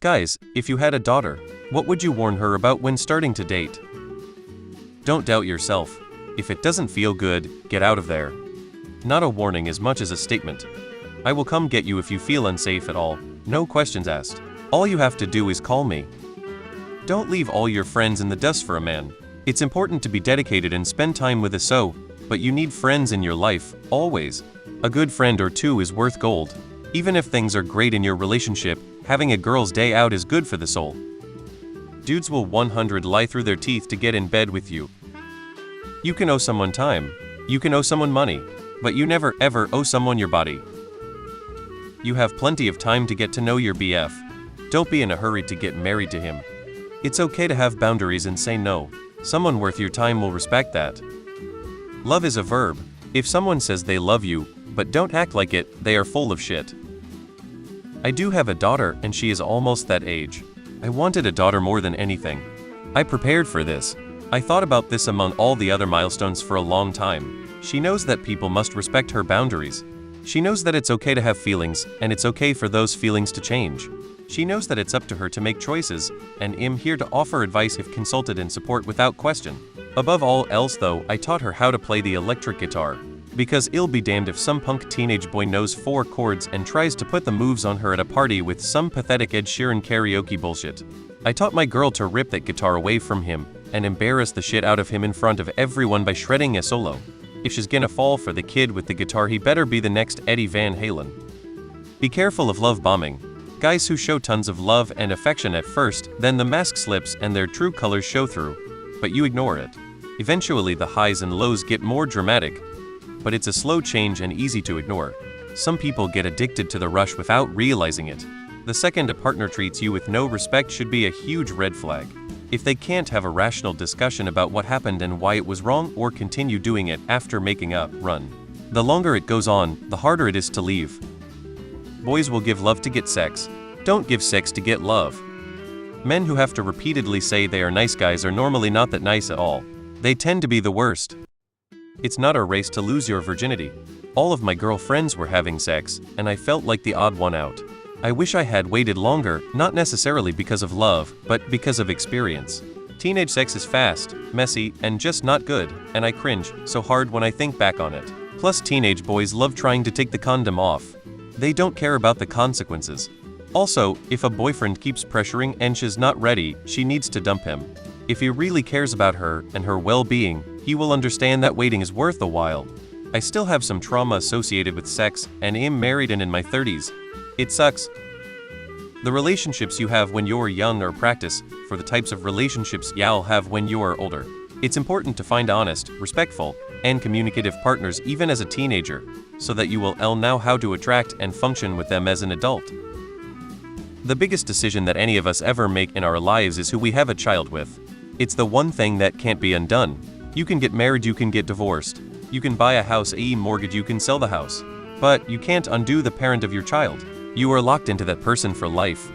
Guys, if you had a daughter, what would you warn her about when starting to date? Don't doubt yourself. If it doesn't feel good, get out of there. Not a warning as much as a statement. I will come get you if you feel unsafe at all, no questions asked. All you have to do is call me. Don't leave all your friends in the dust for a man. It's important to be dedicated and spend time with us, but you need friends in your life, always. A good friend or two is worth gold. Even if things are great in your relationship, having a girl's day out is good for the soul. Dudes will 100 lie through their teeth to get in bed with you. You can owe someone time. You can owe someone money. But you never ever owe someone your body. You have plenty of time to get to know your BF. Don't be in a hurry to get married to him. It's okay to have boundaries and say no. Someone worth your time will respect that. Love is a verb. If someone says they love you, but don't act like it, they are full of shit. I do have a daughter and she is almost that age. I wanted a daughter more than anything. I prepared for this. I thought about this among all the other milestones for a long time. She knows that people must respect her boundaries. She knows that it's okay to have feelings, and it's okay for those feelings to change. She knows that it's up to her to make choices, and I'm here to offer advice if consulted and support without question. Above all else though, I taught her how to play the electric guitar. Because it'll be damned if some punk teenage boy knows 4 chords and tries to put the moves on her at a party with some pathetic Ed Sheeran karaoke bullshit. I taught my girl to rip that guitar away from him, and embarrass the shit out of him in front of everyone by shredding a solo. If she's gonna fall for the kid with the guitar, he better be the next Eddie Van Halen. Be careful of love bombing. Guys who show tons of love and affection at first, then the mask slips and their true colors show through. But you ignore it. Eventually the highs and lows get more dramatic. But it's a slow change and easy to ignore. Some people get addicted to the rush without realizing it. The second a partner treats you with no respect should be a huge red flag. If they can't have a rational discussion about what happened and why it was wrong or continue doing it after making up, run. The longer it goes on, the harder it is to leave. Boys will give love to get sex. Don't give sex to get love. Men who have to repeatedly say they are nice guys are normally not that nice at all. They tend to be the worst. It's not a race to lose your virginity. All of my girlfriends were having sex, and I felt like the odd one out. I wish I had waited longer, not necessarily because of love, but because of experience. Teenage sex is fast, messy, and just not good, and I cringe so hard when I think back on it. Plus, teenage boys love trying to take the condom off. They don't care about the consequences. Also, if a boyfriend keeps pressuring and she's not ready, she needs to dump him. If he really cares about her and her well-being, he will understand that waiting is worth the while. I still have some trauma associated with sex, and am married and in my 30s. It sucks. The relationships you have when you're young are practice for the types of relationships you'll have when you're older. It's important to find honest, respectful, and communicative partners even as a teenager, so that you will know how to attract and function with them as an adult. The biggest decision that any of us ever make in our lives is who we have a child with. It's the one thing that can't be undone. You can get married, you can get divorced. You can buy a house, mortgage, you can sell the house. But you can't undo the parent of your child. You are locked into that person for life.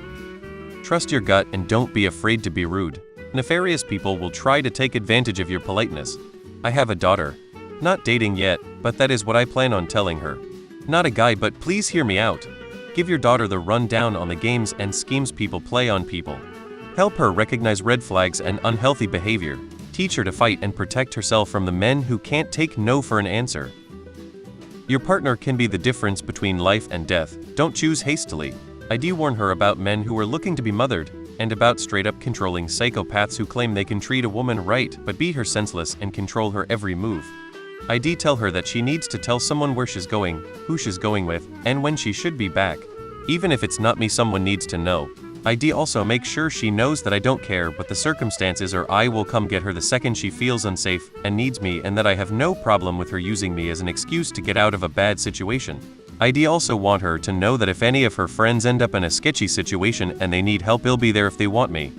Trust your gut and don't be afraid to be rude. Nefarious people will try to take advantage of your politeness. I have a daughter. Not dating yet, but that is what I plan on telling her. Not a guy, but please hear me out. Give your daughter the rundown on the games and schemes people play on people. Help her recognize red flags and unhealthy behavior. Teach her to fight and protect herself from the men who can't take no for an answer. Your partner can be the difference between life and death. Don't choose hastily. I do warn her about men who are looking to be mothered, and about straight-up controlling psychopaths who claim they can treat a woman right but beat her senseless and control her every move. I do tell her that she needs to tell someone where she's going, who she's going with, and when she should be back. Even if it's not me, someone needs to know. I do also make sure she knows that I don't care what the circumstances, or I will come get her the second she feels unsafe and needs me, and that I have no problem with her using me as an excuse to get out of a bad situation. I do also want her to know that if any of her friends end up in a sketchy situation and they need help, I'll be there if they want me.